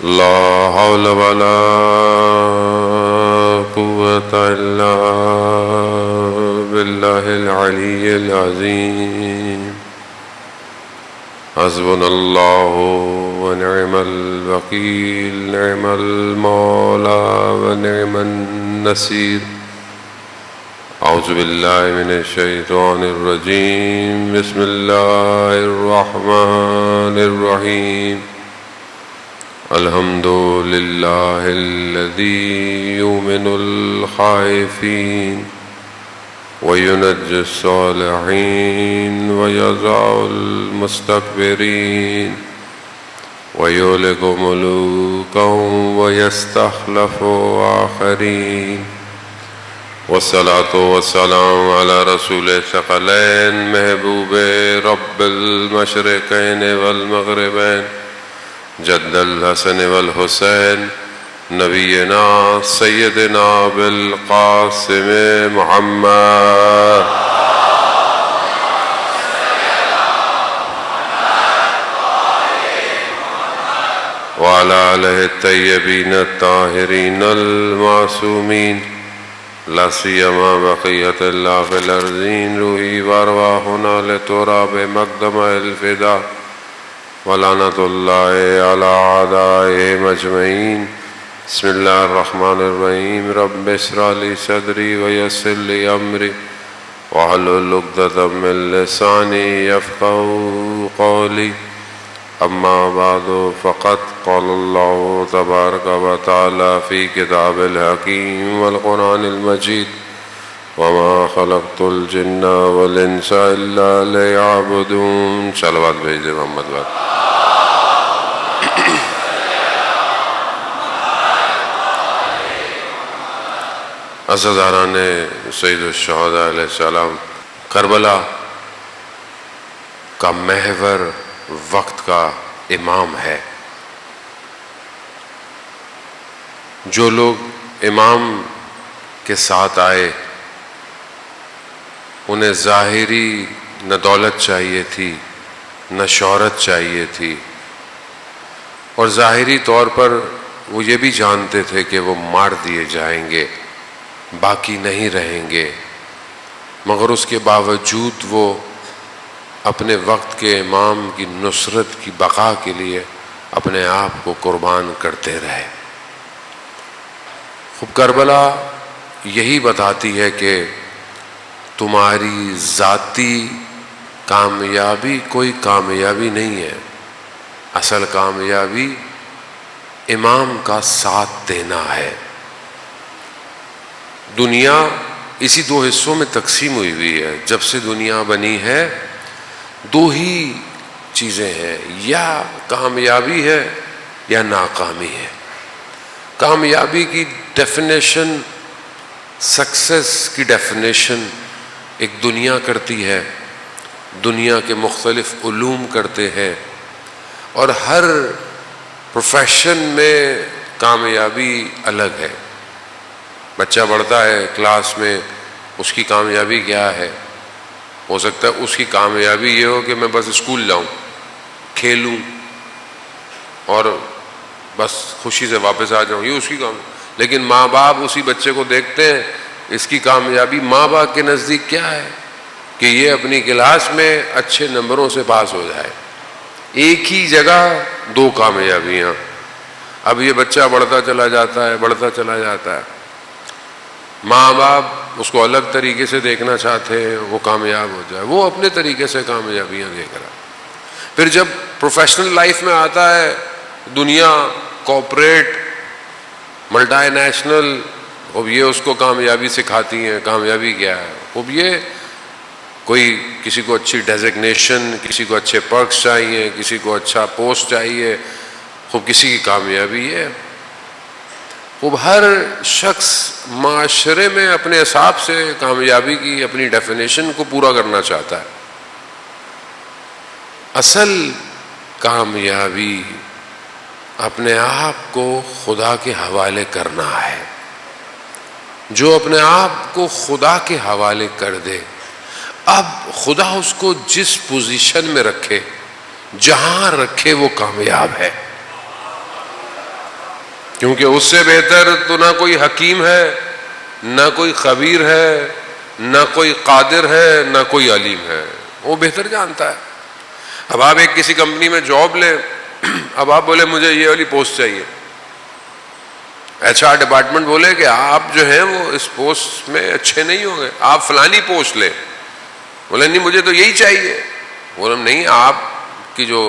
لا حول ولا قوة إلا بالله العلي العظيم. حسبنا الله ونعم الوكيل، نعم المولى ونعم النصير. أعوذ بالله من الشيطان الرجيم. بسم الله الرحمن الرحيم. الحمد لله الذي يؤمن الخائفين وينجي الصالحين ويضع المستكبرين ويهلك ملوكهم ويستخلف آخرين. والصلاة والسلام على رسول الثقلين محبوب رب المشرقين والمغربين جد الحسن والحسين نبينا سيدنا بالقاسم محمد وعلى آله الطيبين الطاهرين المعصومين، لا سيما بقية الله في الأرضين. روحي وأرواحنا لتراب مقدم الفداء، ولعنة الله على أعدائهم أجمعين. بسم الله الرحمن الرحيم. رب اشرح لي صدري ويسر لي أمري واحلل عقدة من لساني يفقهوا قولي. أما بعد، فقد قال الله تبارك وتعالى في كتاب الحكيم والقرآن المجيد: وما خلقت الجن والإنس إلا ليعبدون. صلوات بھیج دے محمد بات. عزاداران سید الشہداء علیہ السلام، کربلا کا محور وقت کا امام ہے. جو لوگ امام کے ساتھ آئے انہیں ظاہری نہ دولت چاہیے تھی نہ شہرت چاہیے تھی، اور ظاہری طور پر وہ یہ بھی جانتے تھے کہ وہ مار دیے جائیں گے، باقی نہیں رہیں گے، مگر اس کے باوجود وہ اپنے وقت کے امام کی نصرت کی بقا کے لیے اپنے آپ کو قربان کرتے رہے. خوب کربلا یہی بتاتی ہے کہ تمہاری ذاتی کامیابی کوئی کامیابی نہیں ہے، اصل کامیابی امام کا ساتھ دینا ہے. دنیا اسی دو حصوں میں تقسیم ہوئی ہے. جب سے دنیا بنی ہے دو ہی چیزیں ہیں، یا کامیابی ہے یا ناکامی ہے. کامیابی کی ڈیفینیشن، سکسیس کی ڈیفینیشن ایک دنیا کرتی ہے، دنیا کے مختلف علوم کرتے ہیں، اور ہر پروفیشن میں کامیابی الگ ہے. بچہ پڑھتا ہے کلاس میں، اس کی کامیابی کیا ہے؟ ہو سکتا ہے اس کی کامیابی یہ ہو کہ میں بس اسکول جاؤں، کھیلوں اور بس خوشی سے واپس آ جاؤں، یہ اس کی لیکن ماں باپ اسی بچے کو دیکھتے ہیں، اس کی کامیابی ماں باپ کے نزدیک کیا ہے؟ کہ یہ اپنی کلاس میں اچھے نمبروں سے پاس ہو جائے. ایک ہی جگہ دو کامیابیاں. اب یہ بچہ بڑھتا چلا جاتا ہے، ماں باپ اس کو الگ طریقے سے دیکھنا چاہتے ہیں، وہ کامیاب ہو جائے، وہ اپنے طریقے سے کامیابیاں دیکھ رہا. پھر جب پروفیشنل لائف میں آتا ہے، دنیا کارپوریٹ ملٹی نیشنل، اب یہ اس کو کامیابی سکھاتی ہیں. کامیابی کیا ہے؟ اب یہ کوئی کسی کو اچھی ڈیزگنیشن، کسی کو اچھے پرکس چاہیے، کسی کو اچھا پوسٹ چاہیے، خوب کسی کی کامیابی ہے. خوب ہر شخص معاشرے میں اپنے حساب سے کامیابی کی اپنی ڈیفینیشن کو پورا کرنا چاہتا ہے. اصل کامیابی اپنے آپ کو خدا کے حوالے کرنا ہے. جو اپنے آپ کو خدا کے حوالے کر دے، اب خدا اس کو جس پوزیشن میں رکھے، جہاں رکھے، وہ کامیاب ہے. کیونکہ اس سے بہتر تو نہ کوئی حکیم ہے، نہ کوئی خبیر ہے، نہ کوئی قادر ہے، نہ کوئی علیم ہے، وہ بہتر جانتا ہے۔ اب آپ ایک کسی کمپنی میں جاب لیں، اب آپ بولے مجھے یہ والی پوسٹ چاہیے، HR ڈپارٹمنٹ بولے کہ آپ جو ہیں وہ اس پوسٹ میں اچھے نہیں ہوں گے، آپ فلانی پوسٹ لیں، بولے نہیں مجھے تو یہی چاہیے، بولے نہیں آپ کی جو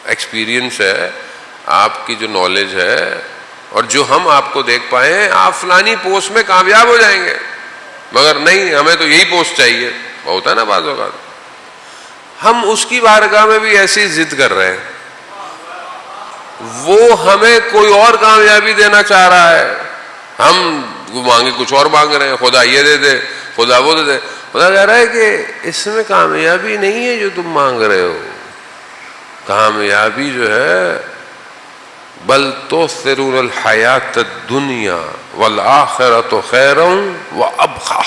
ایکسپیرینس ہے، آپ کی جو نالج ہے اور جو ہم آپ کو دیکھ پائے ہیں، آپ فلانی پوسٹ میں کامیاب ہو جائیں گے، مگر نہیں ہمیں تو یہی پوسٹ چاہیے۔ ہوتا ہے نا بعض اوقات ہم اس کی بارگاہ میں بھی ایسی ضد کر رہے ہیں، وہ ہمیں کوئی اور کامیابی دینا چاہ رہا ہے، ہم مانگے کچھ اور مانگ رہے ہیں، خدا یہ دے دے، خدا وہ دے دے۔ خدا کہہ رہا ہے کہ اس میں کامیابی نہیں ہے جو تم مانگ رہے ہو، کامیابی جو ہے بل تؤثرون الحیات الدنیا والآخرۃ خیر وابقیٰ،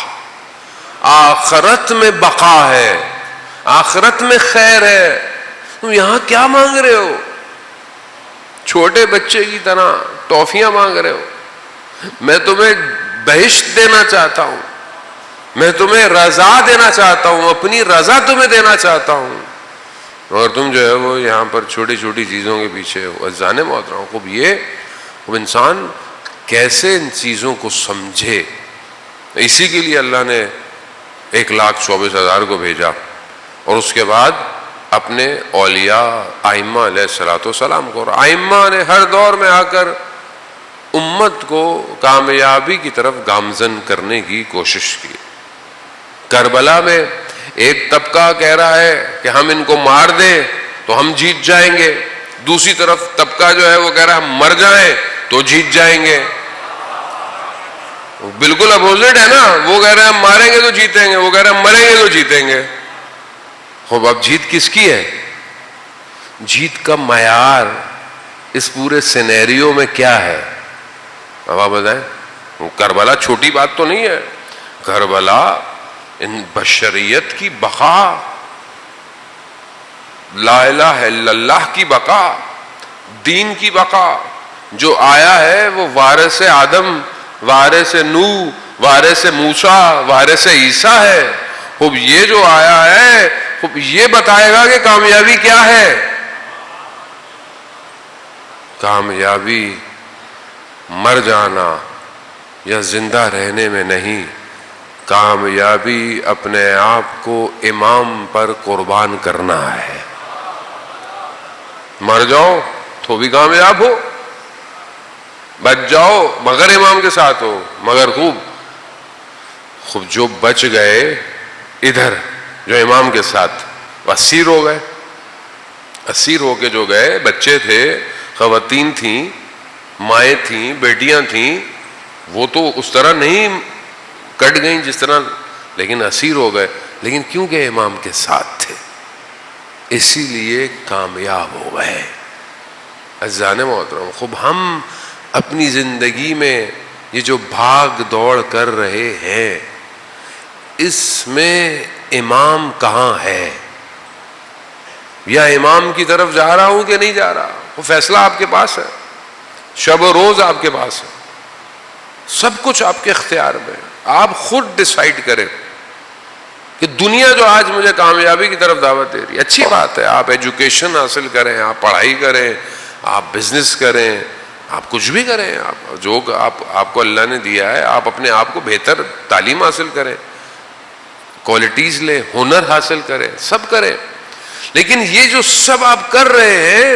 آخرت میں بقا ہے، آخرت میں خیر ہے، تم یہاں کیا مانگ رہے ہو؟ چھوٹے بچے کی طرح ٹافیاں مانگ رہے ہو، میں تمہیں بہشت دینا چاہتا ہوں، میں تمہیں رضا دینا چاہتا ہوں، اپنی رضا تمہیں دینا چاہتا ہوں، اور تم جو ہے وہ یہاں پر چھوٹی چھوٹی چیزوں کے پیچھے ہو۔ عزیزان محترم، خوب یہ انسان کیسے ان چیزوں کو سمجھے، اسی کے لیے اللہ نے 1,24,000 کو بھیجا، اور اس کے بعد اپنے اولیاء ائمہ علیہ الصلوۃ والسلام کو، اور ائمہ نے ہر دور میں آ کر امت کو کامیابی کی طرف گامزن کرنے کی کوشش کی۔ کربلا میں ایک طبقہ کہہ رہا ہے کہ ہم ان کو مار دیں تو ہم جیت جائیں گے، دوسری طرف طبقہ جو ہے وہ کہہ رہا ہے ہم مر جائیں تو جیت جائیں گے۔ بالکل اپوزٹ ہے نا، وہ کہہ رہے ہیں ہم ماریں گے تو جیتیں گے، وہ کہہ رہے ہیں ہم مریں گے تو جیتیں گے۔ خوب اب جیت کس کی ہے؟ جیت کا معیار اس پورے سینیریو میں کیا ہے؟ اب آپ بتائیں، کربلا چھوٹی بات تو نہیں ہے، کربلا ان بشریت کی بقا، لا الہ الا اللہ کی بقا، دین کی بقا، جو آیا ہے وہ وارث آدم، وارث نوح، وارث موسیٰ، وارث عیسیٰ ہے۔ خوب یہ جو آیا ہے خوب یہ بتائے گا کہ کامیابی کیا ہے۔ کامیابی مر جانا یا زندہ رہنے میں نہیں، کامیابی اپنے آپ کو امام پر قربان کرنا ہے۔ مر جاؤ تو بھی کامیاب ہو، بچ جاؤ مگر امام کے ساتھ ہو، مگر خوب جو بچ گئے ادھر جو امام کے ساتھ اسیر ہو گئے، اسیر ہو کے جو گئے، بچے تھے، خواتین تھیں، مائیں تھیں، بیٹیاں تھیں، وہ تو اس طرح نہیں کٹ گئیں جس طرح، لیکن اسیر ہو گئے، لیکن کیونکہ امام کے ساتھ تھے اسی لیے کامیاب ہو گئے۔ عزیزان محترم، خوب ہم اپنی زندگی میں یہ جو بھاگ دوڑ کر رہے ہیں، اس میں امام کہاں ہے؟ یا امام کی طرف جا رہا ہوں کہ نہیں جا رہا؟ وہ فیصلہ آپ کے پاس ہے، شب و روز آپ کے پاس ہے، سب کچھ آپ کے اختیار میں، آپ خود ڈیسائیڈ کریں کہ دنیا جو آج مجھے کامیابی کی طرف دعوت دے رہی ہے، اچھی بات ہے، آپ ایجوکیشن حاصل کریں، آپ پڑھائی کریں، آپ بزنس کریں، آپ کچھ بھی کریں، آپ جو آپ کو اللہ نے دیا ہے، آپ اپنے آپ کو بہتر تعلیم حاصل کریں، کوالٹیز لیں، ہنر حاصل کریں، سب کریں، لیکن یہ جو سب آپ کر رہے ہیں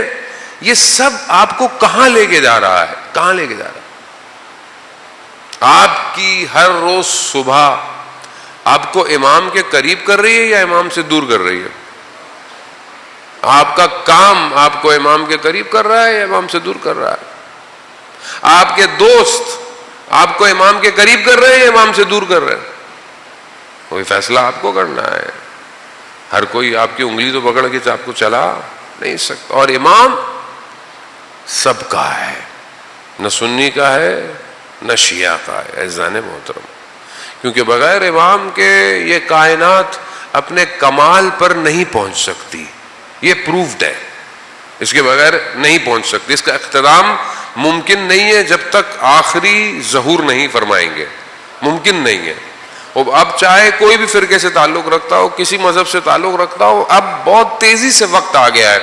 یہ سب آپ کو کہاں لے کے جا رہا ہے؟ کہاں لے کے جا رہا ہے؟ آپ کی ہر روز صبح آپ کو امام کے قریب کر رہی ہے یا امام سے دور کر رہی ہے؟ آپ کا کام آپ کو امام کے قریب کر رہا ہے یا امام سے دور کر رہا ہے؟ آپ کے دوست آپ کو امام کے قریب کر رہے ہیں یا امام سے دور کر رہے ہیں؟ کوئی فیصلہ آپ کو کرنا ہے۔ ہر کوئی آپ کی انگلی تو پکڑ کے آپ کو چلا نہیں سکتا، اور امام سب کا ہے، نہ سنی کا ہے نہ شیعہ کا ہے۔ عزیزان محترم، کیونکہ بغیر امام کے یہ کائنات اپنے کمال پر نہیں پہنچ سکتی، یہ پروفڈ ہے، اس کے بغیر نہیں پہنچ سکتی، اس کا اختتام ممکن نہیں ہے جب تک آخری ظہور نہیں فرمائیں گے، ممکن نہیں ہے۔ اب چاہے کوئی بھی فرقے سے تعلق رکھتا ہو، کسی مذہب سے تعلق رکھتا ہو، اب بہت تیزی سے وقت آ گیا ہے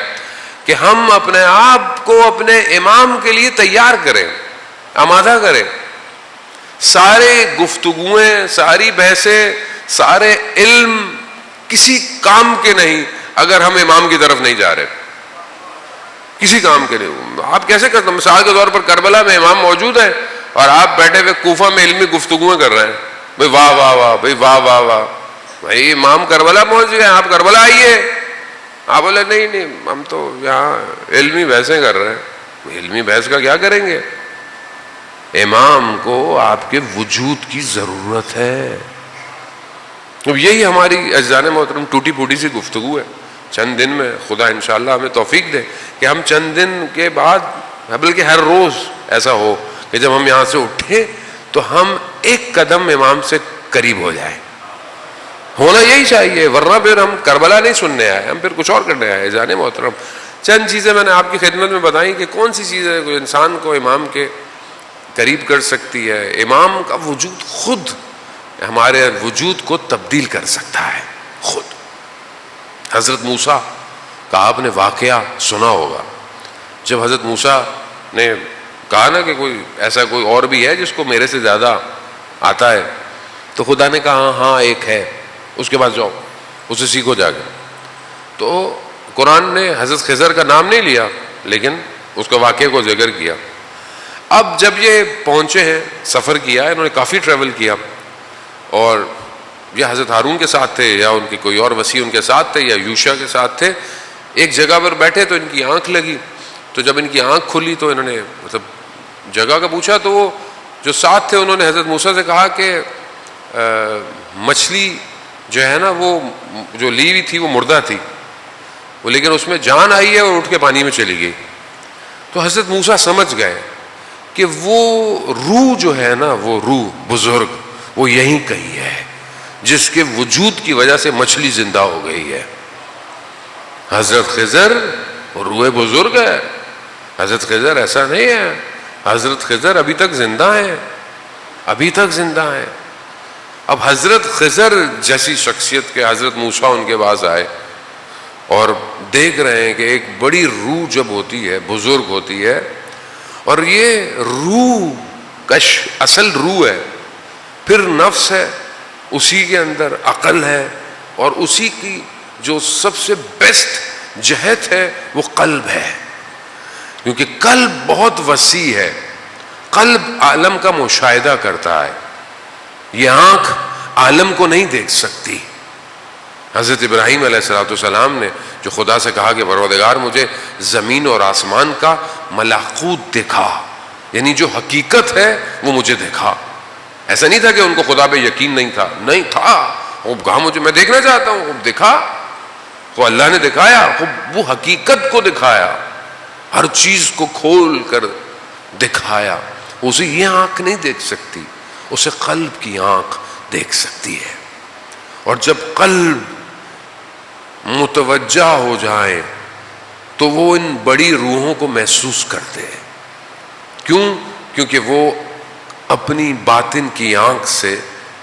کہ ہم اپنے آپ کو اپنے امام کے لیے تیار کریں، آمادہ کریں۔ سارے گفتگویں، ساری بحثیں، سارے علم کسی کام کے نہیں اگر ہم امام کی طرف نہیں جا رہے، کسی کام کے نہیں۔ آپ کیسے کرتے ہیں؟ مثال کے طور پر کربلا میں امام موجود ہے اور آپ بیٹھے ہوئے کوفہ میں علمی گفتگویں کر رہے ہیں، بھائی واہ واہ واہ، بھائی واہ واہ واہ، بھائی امام کربلا پہنچ گئے، آپ کربلا آئیے۔ آپ بولے نہیں ہم تو یہاں علمی بحثیں کر رہے ہیں۔ علمی بحث کا کیا کریں گے؟ امام کو آپ کے وجود کی ضرورت ہے۔ اب یہی ہماری عزیزان محترم ٹوٹی پھوٹی سی گفتگو ہے۔ چند دن میں خدا انشاءاللہ ہمیں توفیق دے کہ ہم چند دن کے بعد، بلکہ ہر روز ایسا ہو کہ جب ہم یہاں سے اٹھیں تو ہم ایک قدم امام سے قریب ہو جائیں۔ ہونا یہی چاہیے، ورنہ پھر ہم کربلا نہیں سننے آئے، ہم پھر کچھ اور کرنے آئے۔ جانے محترم، چند چیزیں میں نے آپ کی خدمت میں بتائیں کہ کون سی چیزیں کوئی انسان کو امام کے قریب کر سکتی ہے۔ امام کا وجود خود ہمارے وجود کو تبدیل کر سکتا ہے، خود۔ حضرت موسیٰ کا آپ نے واقعہ سنا ہوگا، جب حضرت موسیٰ نے کہا نا کہ کوئی ایسا کوئی اور بھی ہے جس کو میرے سے زیادہ آتا ہے، تو خدا نے کہا ہاں ایک ہے، اس کے پاس جاؤ، اسے سیکھو جا کے۔ تو قرآن نے حضرت خضر کا نام نہیں لیا لیکن اس کا واقعے کو ذکر کیا۔ اب جب یہ پہنچے ہیں، سفر کیا ہے، انہوں نے کافی ٹریول کیا، اور یا حضرت ہارون کے ساتھ تھے یا ان کی کوئی اور وسیع ان کے ساتھ تھے یا یوشع کے ساتھ تھے، ایک جگہ پر بیٹھے تو ان کی آنکھ لگی۔ تو جب ان کی آنکھ کھلی تو انہوں نے مطلب جگہ کا پوچھا، تو وہ جو ساتھ تھے انہوں نے حضرت موسیٰ سے کہا کہ مچھلی جو ہے نا وہ جو لی ہوئی تھی وہ مردہ تھی، وہ لیکن اس میں جان آئی ہے اور اٹھ کے پانی میں چلی گئی۔ تو حضرت موسیٰ سمجھ گئے کہ وہ روح جو ہے نا، وہ روح بزرگ وہ یہیں کہیں ہے جس کے وجود کی وجہ سے مچھلی زندہ ہو گئی ہے۔ حضرت خضر روح بزرگ ہے، حضرت خضر ایسا نہیں ہے، حضرت خضر ابھی تک زندہ ہیں، ابھی تک زندہ ہیں۔ اب حضرت خضر جیسی شخصیت کے حضرت موسیٰ ان کے پاس آئے اور دیکھ رہے ہیں کہ ایک بڑی روح جب ہوتی ہے، بزرگ ہوتی ہے، اور یہ روح کا اصل روح ہے، پھر نفس ہے، اسی کے اندر عقل ہے، اور اسی کی جو سب سے بیسٹ جہت ہے وہ قلب ہے، کیونکہ قلب بہت وسیع ہے۔ قلب عالم کا مشاہدہ کرتا ہے، یہ آنکھ عالم کو نہیں دیکھ سکتی۔ حضرت ابراہیم علیہ السلام نے جو خدا سے کہا کہ پروردگار مجھے زمین اور آسمان کا ملکوت دکھا، یعنی جو حقیقت ہے وہ مجھے دکھا۔ ایسا نہیں تھا کہ ان کو خدا پہ یقین نہیں تھا، نہیں تھا، وہ کہا مجھے میں دیکھنا چاہتا ہوں، دکھا، وہ اللہ نے دکھایا، وہ حقیقت کو دکھایا، ہر چیز کو کھول کر دکھایا۔ اسے یہ آنکھ نہیں دیکھ سکتی، اسے قلب کی آنکھ دیکھ سکتی ہے۔ اور جب قلب متوجہ ہو جائے تو وہ ان بڑی روحوں کو محسوس کرتے ہیں۔ کیوں؟ کیونکہ وہ اپنی باطن کی آنکھ سے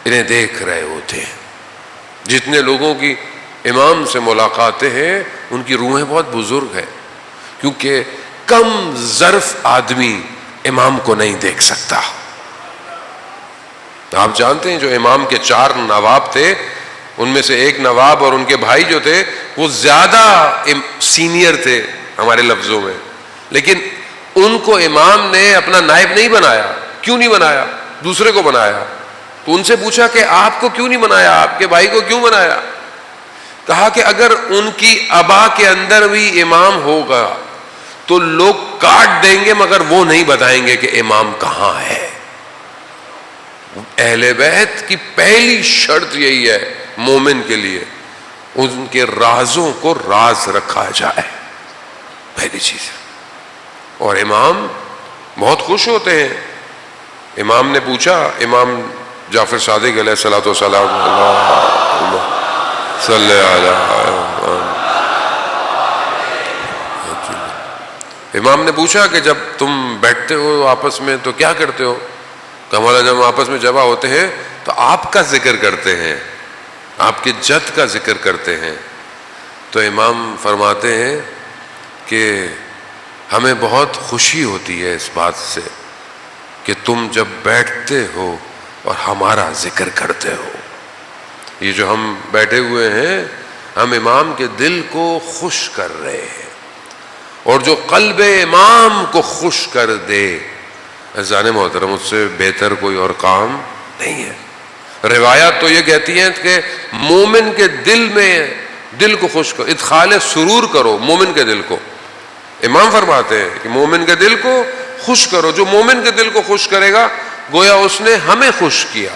انہیں دیکھ رہے ہوتے ہیں۔ جتنے لوگوں کی امام سے ملاقاتیں ہیں ان کی روحیں بہت بزرگ ہیں، کیونکہ کم ظرف آدمی امام کو نہیں دیکھ سکتا۔ آپ جانتے ہیں جو امام کے 4 نواب تھے، ان میں سے ایک نواب اور ان کے بھائی جو تھے وہ زیادہ سینئر تھے ہمارے لفظوں میں، لیکن ان کو امام نے اپنا نائب نہیں بنایا۔ کیوں نہیں بنایا؟ دوسرے کو بنایا۔ تو ان سے پوچھا کہ آپ کو کیوں نہیں بنایا، آپ کے بھائی کو کیوں بنایا؟ کہا کہ اگر ان کی ابا کے اندر بھی امام ہوگا تو لوگ کاٹ دیں گے مگر وہ نہیں بتائیں گے کہ امام کہاں ہے۔ اہل بیت کی پہلی شرط یہی ہے مومن کے لیے، ان کے رازوں کو راز رکھا جائے، پہلی چیز۔ اور امام بہت خوش ہوتے ہیں۔ امام نے پوچھا، امام جعفر صادق علیہ الصلوۃ والسلام، صلی اللہ علیہ امام نے پوچھا کہ جب تم بیٹھتے ہو آپس میں تو کیا کرتے ہو؟ کہ مولا جب ہم آپس میں جمع ہوتے ہیں تو آپ کا ذکر کرتے ہیں، آپ کے جد کا ذکر کرتے ہیں۔ تو امام فرماتے ہیں کہ ہمیں بہت خوشی ہوتی ہے اس بات سے کہ تم جب بیٹھتے ہو اور ہمارا ذکر کرتے ہو۔ یہ جو ہم بیٹھے ہوئے ہیں ہم امام کے دل کو خوش کر رہے ہیں، اور جو قلب امام کو خوش کر دے، عزیزان محترم، اس سے بہتر کوئی اور کام نہیں ہے۔ روایات تو یہ کہتی ہیں کہ مومن کے دل میں دل کو خوش کرو، ادخال سرور کرو مومن کے دل کو۔ امام فرماتے ہیں کہ مومن کے دل کو خوش کرو، جو مومن کے دل کو خوش کرے گا گویا اس نے ہمیں خوش کیا۔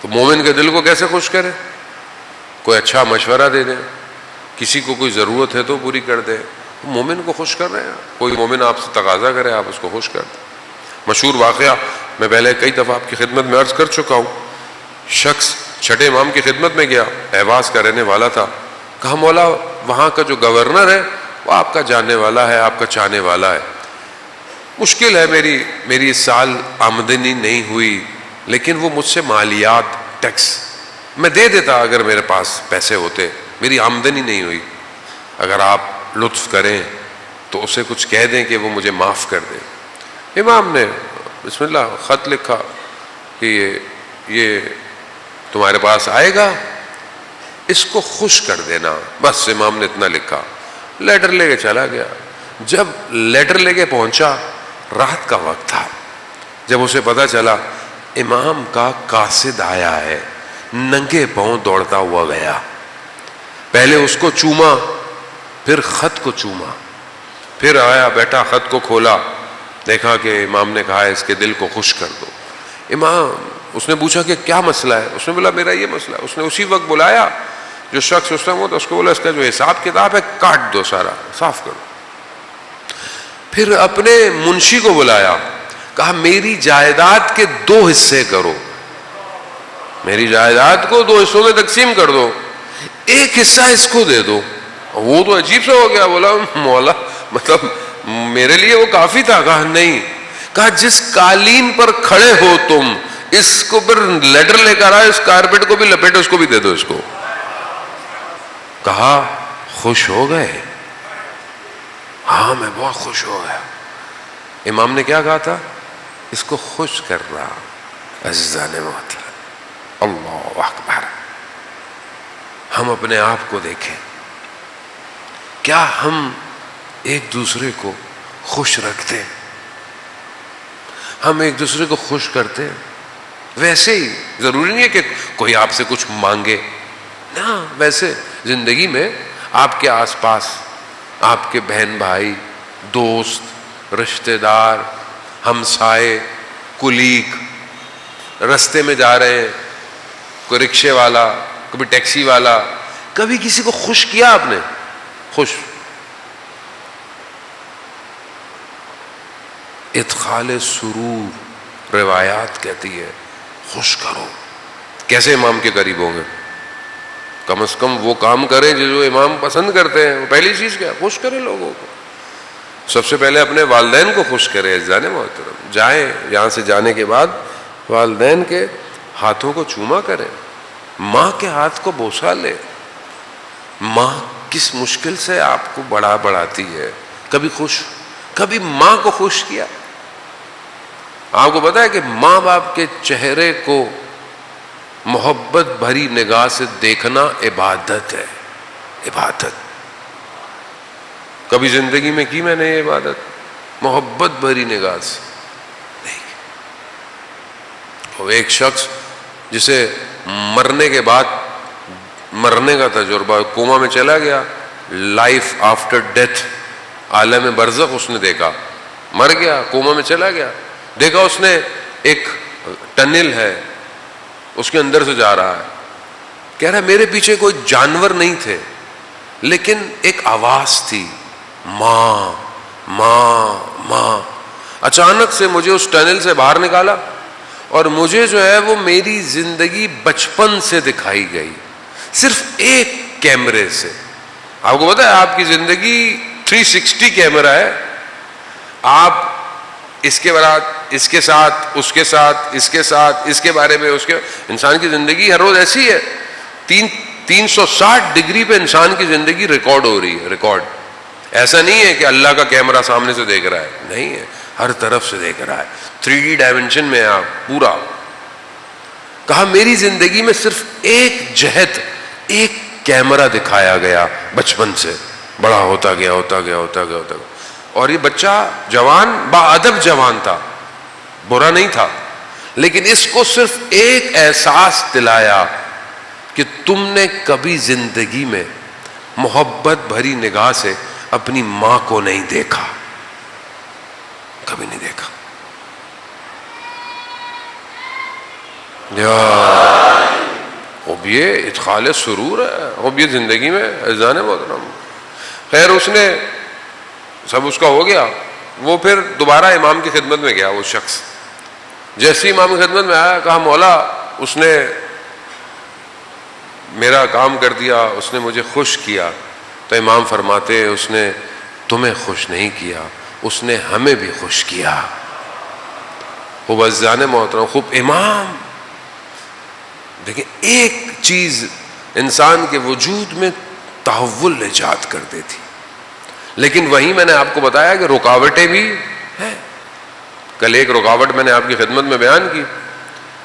تو مومن کے دل کو کیسے خوش کرے؟ کوئی اچھا مشورہ دے دیں، کسی کو کوئی ضرورت ہے تو پوری کر دیں، مومن کو خوش کر رہے ہیں۔ کوئی مومن آپ سے تقاضا کرے آپ اس کو خوش کر دیں۔ مشہور واقعہ میں پہلے کئی دفعہ آپ کی خدمت میں عرض کر چکا ہوں۔ شخص چھٹے امام کی خدمت میں گیا، اہواز کا رہنے والا تھا، کہا مولا وہاں کا جو گورنر ہے وہ آپ کا جاننے والا ہے، آپ کا چاہنے والا ہے، مشکل ہے میری اس سال آمدنی نہیں ہوئی، لیکن وہ مجھ سے مالیات ٹیکس میں دے دیتا اگر میرے پاس پیسے ہوتے، میری آمدنی نہیں ہوئی، اگر آپ لطف کریں تو اسے کچھ کہہ دیں کہ وہ مجھے معاف کر دے۔ امام نے بسم اللہ خط لکھا کہ یہ تمہارے پاس آئے گا، اس کو خوش کر دینا، بس امام نے اتنا لکھا، لیٹر لے کے چلا گیا۔ جب لیٹر لے کے پہنچا رات کا وقت تھا، جب اسے پتا چلا امام کا قاصد آیا ہے، ننگے پاؤں دوڑتا ہوا گیا، پہلے اس کو چوما، پھر خط کو چوما، پھر آیا بیٹا خط کو کھولا، دیکھا کہ امام نے کہا ہے اس کے دل کو خوش کر دو۔ امام اس نے پوچھا کہ کیا مسئلہ ہے؟ اس نے بولا میرا یہ مسئلہ ہے۔ اس نے اسی وقت بلایا جو شخص اس ٹائم ہوتا، اس کو بولا اس کا جو حساب کتاب ہے کاٹ دو، سارا صاف کرو۔ پھر اپنے منشی کو بلایا، کہا میری جائیداد کے 2 حصے کرو، میری جائیداد کو 2 حصوں میں تقسیم کر دو، ایک حصہ اس کو دے دو۔ وہ تو عجیب سا ہو گیا، بولا مولا مطلب میرے لیے وہ کافی تھا؟ کہا نہیں، کہا جس قالین پر کھڑے ہو تم اس کو پھر لیٹر لے کر آئے، اس کارپیٹ کو بھی لپیٹو، اس کو بھی دے دو اس کو۔ کہا خوش ہو گئے؟ ہاں میں بہت خوش ہو گیا۔ امام نے کیا کہا تھا؟ اس کو خوش کر رہا۔ عزیزان محترم، اللہ اکبر، ہم اپنے آپ کو دیکھیں، کیا ہم ایک دوسرے کو خوش رکھتے؟ ہم ایک دوسرے کو خوش کرتے؟ ویسے ہی، ضروری نہیں ہے کہ کوئی آپ سے کچھ مانگے، نہ، ویسے زندگی میں آپ کے آس پاس آپ کے بہن بھائی، دوست، رشتہ دار، ہمسائے، کلیگ، رستے میں جا رہے ہیں، کوئی رکشے والا، کبھی ٹیکسی والا، کبھی کسی کو خوش کیا آپ نے؟ خوش، ادخال سرور، روایات کہتی ہے خوش کرو۔ کیسے امام کے قریب ہوں گے؟ کم از کم وہ کام کریں جو امام پسند کرتے ہیں۔ پہلی چیز کیا؟ خوش کریں لوگوں کو۔ سب سے پہلے اپنے والدین کو خوش کریں۔ عزیزان محترم، جائیں یہاں سے جانے کے بعد والدین کے ہاتھوں کو چوما کریں، ماں کے ہاتھ کو بوسہ لے۔ ماں کس مشکل سے آپ کو بڑھاتی ہے، کبھی خوش، کبھی ماں کو خوش کیا؟ آپ کو پتا ہے کہ ماں باپ کے چہرے کو محبت بھری نگاہ سے دیکھنا عبادت ہے، عبادت۔ کبھی زندگی میں کی میں نے یہ عبادت؟ محبت بھری نگاہ سے نہیں۔ اور ایک شخص جسے مرنے کے بعد مرنے کا تجربہ، کوما میں چلا گیا، لائف آفٹر ڈیتھ، عالم برزخ اس نے دیکھا، مر گیا، کوما میں چلا گیا، دیکھا اس نے ایک ٹنل ہے، اس کے اندر سے جا رہا ہے، کہہ رہا ہے میرے پیچھے کوئی جانور نہیں تھے، لیکن ایک آواز تھی، ماں ماں ماں۔ اچانک سے مجھے اس ٹنل سے باہر نکالا اور مجھے جو ہے وہ میری زندگی بچپن سے دکھائی گئی، صرف ایک کیمرے سے۔ آپ کو پتا ہے آپ کی زندگی 360 کیمرہ ہے. آپ اس کے بعد اس کے ساتھ اس کے ساتھ اس کے ساتھ اس کے بارے میں اس کے انسان کی زندگی ہر روز ایسی ہے. 360 ڈگری پہ انسان کی زندگی ریکارڈ ہو رہی ہے. ریکارڈ ایسا نہیں ہے کہ اللہ کا کیمرہ سامنے سے دیکھ رہا ہے, نہیں ہے, ہر طرف سے دیکھ رہا ہے. 3D ڈائمنشن میں آپ پورا. کہا میری زندگی میں صرف ایک جہت, ایک کیمرہ دکھایا گیا بچپن سے, بڑا ہوتا گیا ہوتا گیا ہوتا گیا ہوتا گیا, اور یہ بچہ جوان با ادب جوان تھا, برا نہیں تھا, لیکن اس کو صرف ایک احساس دلایا کہ تم نے کبھی زندگی میں محبت بھری نگاہ سے اپنی ماں کو نہیں دیکھا, کبھی نہیں دیکھا. اب یہ ادخال سرور ہے, اب یہ زندگی میں اذان محترم. خیر اس نے سب اس کا ہو گیا, وہ پھر دوبارہ امام کی خدمت میں گیا. وہ شخص جیسے امام کی خدمت میں آیا, کہا مولا اس نے میرا کام کر دیا, اس نے مجھے خوش کیا. تو امام فرماتے اس نے تمہیں خوش نہیں کیا, اس نے ہمیں بھی خوش کیا. وہ بزان محترم خوب امام دیکھیں, ایک چیز انسان کے وجود میں تحول ایجاد کر دیتی. لیکن وہیں میں نے آپ کو بتایا کہ رکاوٹیں بھی ہیں. کل ایک رکاوٹ میں نے آپ کی خدمت میں بیان کی,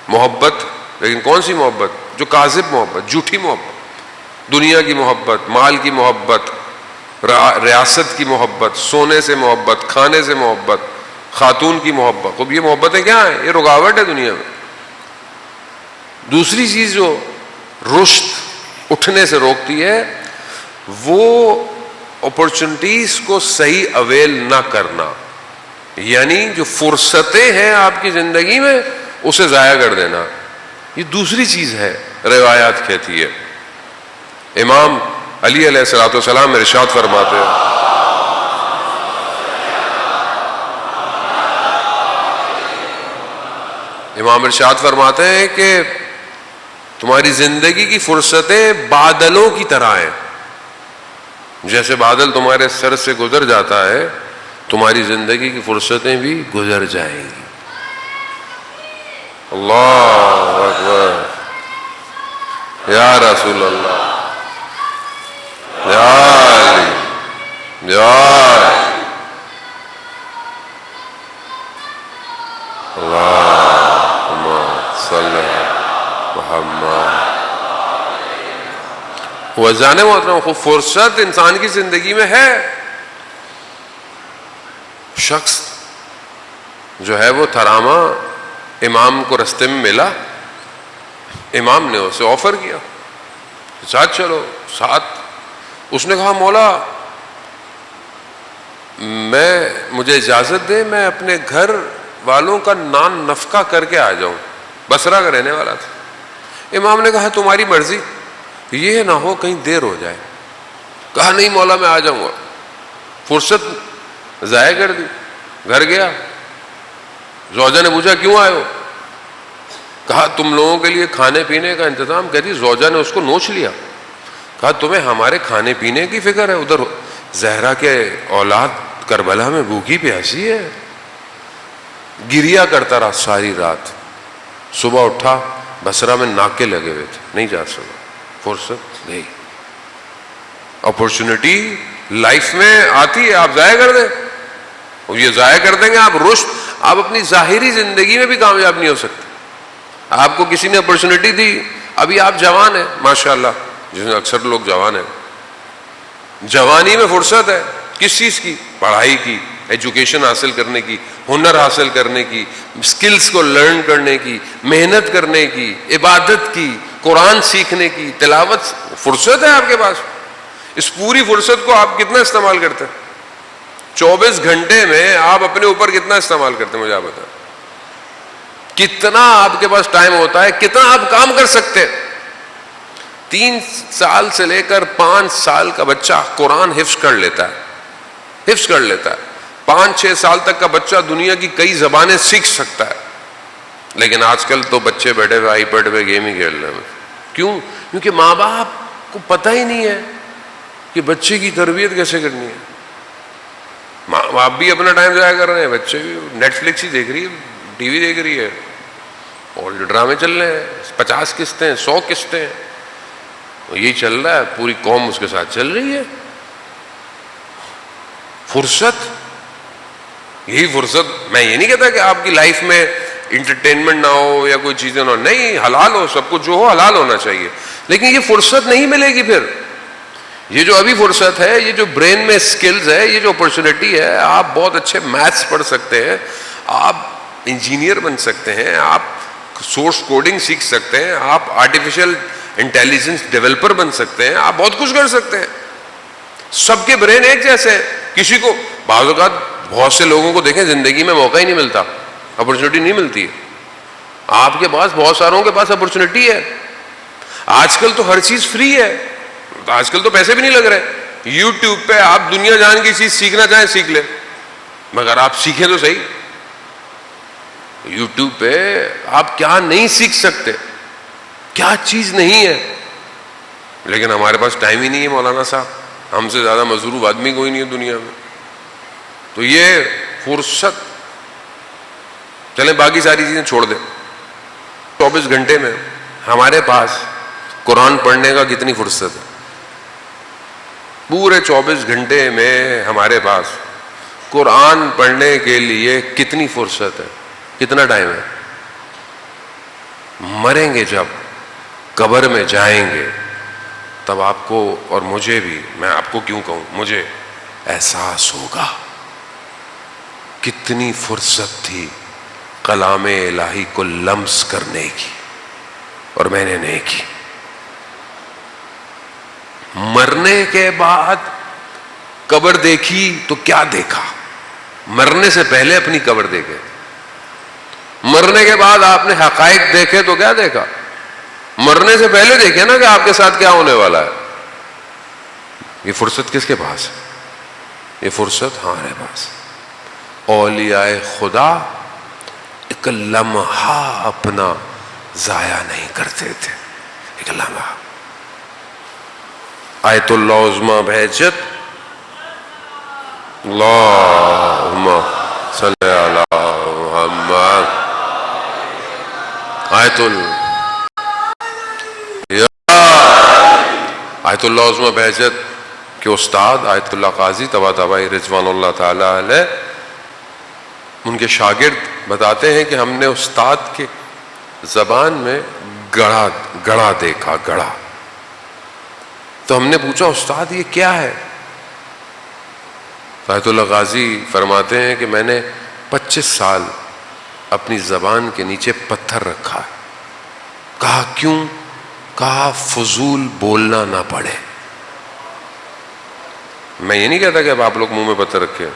محبت. لیکن کون سی محبت؟ جو کاذب محبت, جھوٹی محبت, دنیا کی محبت, مال کی محبت, ریاست کی محبت, سونے سے محبت, کھانے سے محبت, خاتون کی محبت. خب یہ محبتیں کیا ہیں؟ یہ رکاوٹ ہے دنیا میں. دوسری چیز جو رشد اٹھنے سے روکتی ہے وہ اپرچونٹیز کو صحیح اویل نہ کرنا, یعنی جو فرصتیں ہیں آپ کی زندگی میں اسے ضائع کر دینا. یہ دوسری چیز ہے, روایات کہتی ہے. امام علی علیہ الصلوۃ والسلام ارشاد فرماتے ہیں, امام ارشاد فرماتے ہیں کہ تمہاری زندگی کی فرصتیں بادلوں کی طرح ہیں. جیسے بادل تمہارے سر سے گزر جاتا ہے, تمہاری زندگی کی فرصتیں بھی گزر جائیں گی. اللہ اکبر, یا رسول اللہ, یا علی, یا اللہم صلی محمد. وزان محترم خوب فرصت انسان کی زندگی میں ہے. شخص جو ہے وہ تھراما امام کو رستے میں ملا, امام نے اسے آفر کیا ساتھ چلو ساتھ. اس نے کہا مولا مجھے اجازت دے, میں اپنے گھر والوں کا نان نفقہ کر کے آ جاؤں. بصرہ کا رہنے والا تھا. امام نے کہا تمہاری مرضی, یہ نہ ہو کہیں دیر ہو جائے. کہا نہیں مولا میں آ جاؤں گا. فرصت ضائع کر دی, گھر گیا. زوجہ نے پوچھا کیوں آئے ہو؟ کہا تم لوگوں کے لیے کھانے پینے کا انتظام. کہتی زوجہ نے اس کو نوچ لیا. کہا تمہیں ہمارے کھانے پینے کی فکر ہے؟ ادھر زہرا کے اولاد کربلا میں بھوکی پیاسی ہے. گریا کرتا رہا ساری رات. صبح اٹھا, بصرہ میں ناکے لگے ہوئے تھے, نہیں جا سکا. فرصت نہیں. اپرچونٹی لائف میں آتی ہے, آپ ضائع کر دیں. یہ ضائع کر دیں گے آپ رشد, آپ اپنی ظاہری زندگی میں بھی کامیاب نہیں ہو سکتے. آپ کو کسی نے اپرچونٹی دی, ابھی آپ جوان ہیں ماشاءاللہ, جس میں اکثر لوگ جوان ہیں, جوانی میں فرصت ہے کس چیز کی؟ پڑھائی کی, ایجوکیشن حاصل کرنے کی, ہنر حاصل کرنے کی, سکلز کو لرن کرنے کی, محنت کرنے کی, عبادت کی, قرآن سیکھنے کی, تلاوت. فرصت ہے آپ کے پاس. اس پوری فرصت کو آپ کتنا استعمال کرتے ہیں؟ 24 گھنٹے میں آپ اپنے اوپر کتنا استعمال کرتے ہیں؟ مجھے آپ بتائیں کتنا آپ کے پاس ٹائم ہوتا ہے, کتنا آپ کام کر سکتے ہیں. 3 سال سے لے کر 5 سال کا بچہ قرآن حفظ کر لیتا ہے, حفظ کر لیتا ہے. 5-6 سال تک کا بچہ دنیا کی کئی زبانیں سیکھ سکتا ہے. لیکن آج کل تو بچے بیٹھے ہوئے آئی پیڈ پہ گیم ہی کھیل رہے ہیں. کیوں؟ کیونکہ ماں باپ کو پتہ ہی نہیں ہے کہ بچے کی تربیت کیسے کرنی ہے. ماں باپ بھی اپنا ٹائم ضائع کر رہے ہیں, بچے بھی نیٹ فلکس ہی دیکھ رہی ہے, ٹی وی دیکھ رہی ہے, اور جو ڈرامے چل رہے ہیں 50 قسطیں 100 قسطیں, یہی چل رہا ہے, پوری قوم اس کے ساتھ چل رہی ہے. فرصت, یہی فرصت. میں یہ نہیں کہتا کہ آپ کی لائف میں انٹرٹینمنٹ نہ ہو یا کوئی چیزیں نہ ہو, نہیں, حلال ہو, سب کچھ جو ہو حلال ہونا چاہیے, لیکن یہ فرصت نہیں ملے گی پھر. یہ جو ابھی فرصت ہے, یہ جو برین میں سکلز ہے, یہ جو اپرچونٹی ہے, آپ بہت اچھے میتھس پڑھ سکتے ہیں, آپ انجینئر بن سکتے ہیں, آپ سورس کوڈنگ سیکھ سکتے ہیں, آپ آرٹیفیشل انٹیلیجنس ڈیولپر بن سکتے ہیں, آپ بہت کچھ کر سکتے ہیں. سب کے برین ایک جیسے ہیں. کسی کو بعض اوقات بہت سے لوگوں کو دیکھیں زندگی میں موقع ہی نہیں ملتا, اپرچونٹی نہیں ملتی ہے. آپ کے پاس بہت ساروں کے پاس اپرچونٹی ہے. آج کل تو ہر چیز فری ہے, آج کل تو پیسے بھی نہیں لگ رہے. یوٹیوب پہ آپ دنیا جان کی چیز سیکھنا چاہیں سیکھ لیں, مگر آپ سیکھیں تو صحیح. یوٹیوب پہ آپ کیا نہیں سیکھ سکتے, کیا چیز نہیں ہے. لیکن ہمارے پاس ٹائم ہی نہیں ہے مولانا صاحب, ہم سے زیادہ مضروب آدمی کوئی نہیں ہے دنیا میں. تو یہ فرصت, چلیں باقی ساری چیزیں چھوڑ دیں. 24 گھنٹے میں ہمارے پاس قرآن پڑھنے کا کتنی فرصت ہے؟ پورے 24 گھنٹے میں ہمارے پاس قرآن پڑھنے کے لیے کتنی فرصت ہے, کتنا ٹائم ہے؟ مریں گے جب, قبر میں جائیں گے, تب آپ کو اور مجھے بھی, میں آپ کو کیوں کہوں, مجھے احساس ہوگا کتنی فرصت تھی کلام الہی کو لمس کرنے کی, اور میں نے نہیں کی. مرنے کے بعد قبر دیکھی تو کیا دیکھا؟ مرنے سے پہلے اپنی قبر دیکھے, مرنے کے بعد آپ نے حقائق دیکھے تو کیا دیکھا؟ مرنے سے پہلے دیکھے نا کہ آپ کے ساتھ کیا ہونے والا ہے. یہ فرصت کس کے پاس ہے؟ یہ فرصت ہمارے پاس. اولیاء خدا ایک لمحہ اپنا ضائع نہیں کرتے تھے, ایک لمحہ. آیت اللہ عظمی بہجت, اللہم صلی علی محمد. آیت اللہ عظمی بہجت کے استاد آیت اللہ قاضی طباطبائی رضوان اللہ تعالی علیہ, ان کے شاگرد بتاتے ہیں کہ ہم نے استاد کے زبان میں گڑھا دیکھا, گڑھا. تو ہم نے پوچھا استاد یہ کیا ہے؟ آیت اللہ غازی فرماتے ہیں کہ میں نے 25 سال اپنی زبان کے نیچے پتھر رکھا ہے. کہا کیوں؟ کہا فضول بولنا نہ پڑے. میں یہ نہیں کہتا کہ اب آپ لوگ منہ میں پتھر رکھے,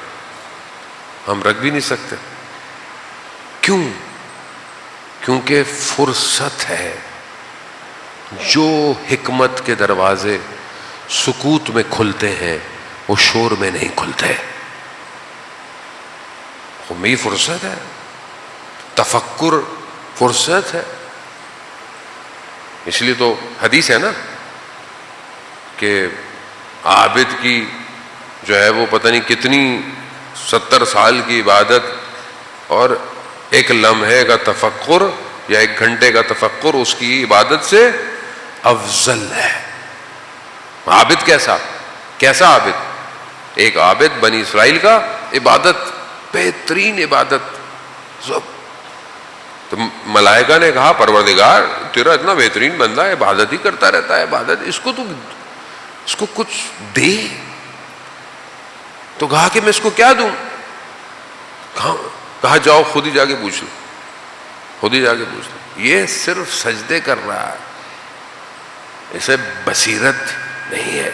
ہم رکھ بھی نہیں سکتے. کیوں؟ کیونکہ فرصت ہے. جو حکمت کے دروازے سکوت میں کھلتے ہیں وہ شور میں نہیں کھلتے. یہ فرصت ہے, تفکر فرصت ہے. اس لیے تو حدیث ہے نا کہ عابد کی جو ہے وہ پتہ نہیں کتنی 70 سال کی عبادت اور ایک لمحے کا تفکر یا 1 گھنٹے کا تفکر اس کی عبادت سے افضل ہے. عابد کیسا عابد؟ ایک عابد بنی اسرائیل کا عبادت, بہترین عبادت. تو ملائکہ نے کہا پروردگار تیرا اتنا بہترین بندہ ہے, عبادت ہی کرتا رہتا ہے, عبادت, اس کو کچھ دے. تو کہا کہ میں اس کو کیا دوں؟ کہا جاؤ خود ہی جا کے پوچھ لو, خود ہی جا کے پوچھ لو. یہ صرف سجدے کر رہا ہے, اسے بصیرت نہیں ہے,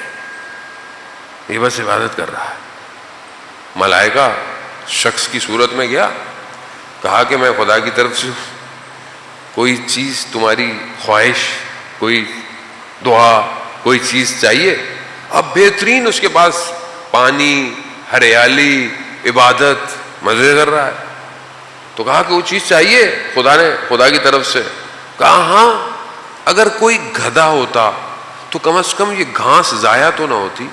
یہ بس عبادت کر رہا ہے. ملائکہ شخص کی صورت میں گیا, کہا کہ میں خدا کی طرف سے کوئی چیز, تمہاری خواہش, کوئی دعا, کوئی چیز چاہیے. اب بہترین اس کے پاس پانی, ہریالی, عبادت, مزے کر رہا ہے. تو کہا کہ وہ چیز چاہیے خدا کی طرف سے. کہا ہاں, اگر کوئی گدھا ہوتا تو کم از کم یہ گھاس ضائع تو نہ ہوتی,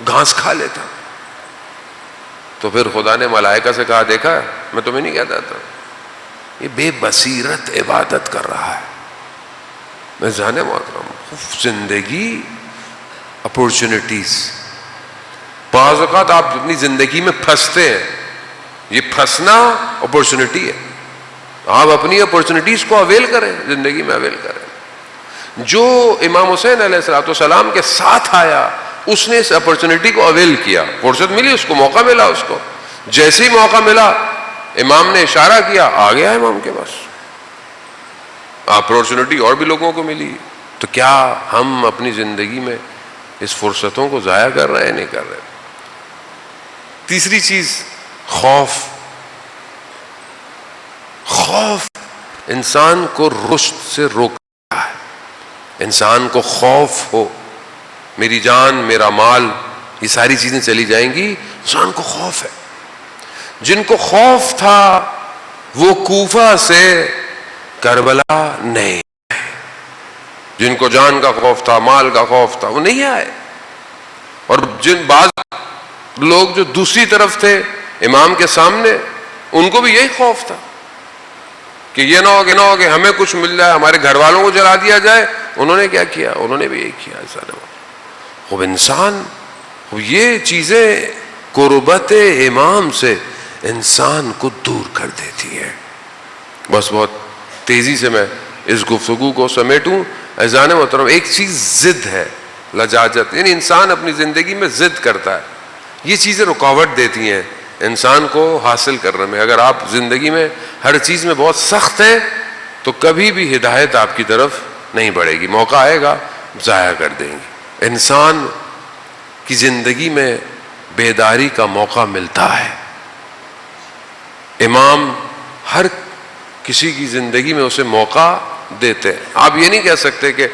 گھاس کھا لیتا. تو تو پھر خدا نے ملائکہ سے کہا دیکھا میں تمہیں نہیں کہتا تھا یہ بے بصیرت عبادت کر رہا ہے. میں جانے محترم زندگی اپورچونٹیز، بعض اوقات آپ اپنی زندگی میں پھنستے ہیں، یہ پھنسنا اپورچونٹی ہے. آپ اپنی اپورچونٹیز کو اویل کریں، زندگی میں اویل کریں. جو امام حسین علیہ السلام کے ساتھ آیا اس نے اس اپورچونٹی کو اویل کیا، فرصت ملی اس کو، موقع ملا اس کو، جیسے ہی موقع ملا امام نے اشارہ کیا آ گیا امام کے پاس. اپورچونٹی اور بھی لوگوں کو ملی. تو کیا ہم اپنی زندگی میں اس فرصتوں کو ضائع کر رہے ہیں؟ نہیں کر رہے. تیسری چیز خوف. خوف انسان کو رشد سے روکتا ہے. انسان کو خوف ہو میری جان میرا مال یہ ساری چیزیں چلی جائیں گی، انسان کو خوف ہے. جن کو خوف تھا وہ کوفہ سے کربلا نہیں آئے. جن کو جان کا خوف تھا، مال کا خوف تھا، وہ نہیں آئے. اور جن بعض لوگ جو دوسری طرف تھے امام کے سامنے ان کو بھی یہی خوف تھا کہ یہ نہ ہو کہ ہمیں کچھ مل جائے، ہمارے گھر والوں کو جلا دیا جائے. انہوں نے کیا کیا؟ انہوں نے بھی یہی کیا. خوب انسان یہ چیزیں قربت امام سے انسان کو دور کر دیتی ہے. بس بہت تیزی سے میں اس گفتگو کو سمیٹوں. اذان محترم ایک چیز ضد ہے، لجاجت، یعنی انسان اپنی زندگی میں ضد کرتا ہے. یہ چیزیں رکاوٹ دیتی ہیں انسان کو حاصل کرنے میں. اگر آپ زندگی میں ہر چیز میں بہت سخت ہیں تو کبھی بھی ہدایت آپ کی طرف نہیں بڑھے گی، موقع آئے گا ضائع کر دیں گے. انسان کی زندگی میں بیداری کا موقع ملتا ہے. امام ہر کسی کی زندگی میں اسے موقع دیتے ہیں. آپ یہ نہیں کہہ سکتے کہ